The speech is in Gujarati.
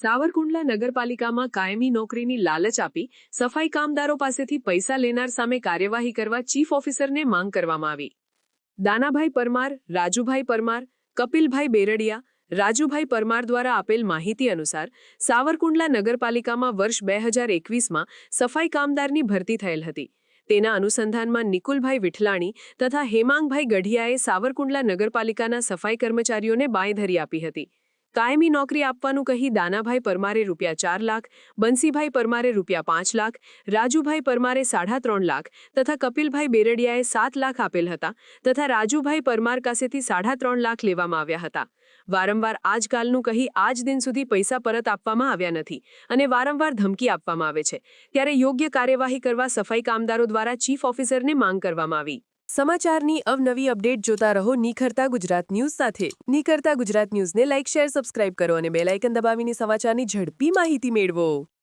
સાવરકુંડલા નગરપાલિકામાં કાયમી નોકરીની લાલચ આપી સફાઈ કામદારો પાસેથી પૈસા લેનાર સામે કાર્યવાહી કરવા ચીફ ઓફિસરને માંગ કરવામાં આવી. દાનાભાઈ પરમાર, રાજુભાઈ પરમાર, કપિલભાઈ બેરડિયા, રાજુભાઈ પરમાર દ્વારા આપેલ માહિતી અનુસાર સાવરકુંડલા નગરપાલિકામાં વર્ષ 2021માં સફાઈ કામદારની ભરતી થયેલ હતી. તેના અનુસંધાનમાં નિકુલભાઈ વિઠલાણી તથા હેમાંગભાઈ ગઢિયાએ સાવરકુંડલા નગરપાલિકાના સફાઈ કર્મચારીઓને બાંયધરી આપી હતી. કાયમી નોકરી આપવાનું કહી દાનાભાઈ પરમારે ₹4 લાખ, બંસીભાઈ પરમારે ₹5 લાખ, રાજુભાઈ પરમારે 3.5 લાખ તથા કપિલભાઈ બેરડિયાએ 7 લાખ આપેલ હતા તથા રાજુભાઈ પરમાર પાસેથી 3.5 લાખ લેવામાં આવ્યા હતા. વારંવાર આજકાલનું કહી આજ દિન સુધી પૈસા પરત આપવામાં આવ્યા નથી અને વારંવાર ધમકી આપવામાં આવે છે. ત્યારે યોગ્ય કાર્યવાહી કરવા સફાઈ કામદારો દ્વારા ચીફ ઓફિસરને માંગ કરવામાં આવી. સમાચારની અવનવી અપડેટ જોતા રહો નિખરતા ગુજરાત ન્યૂઝ સાથે. નિખરતા ગુજરાત ન્યૂઝને લાઇક, શેર, સબસ્ક્રાઇબ કરો અને બેલ આઇકન દબાવીને સમાચારની ઝડપી માહિતી મેળવો.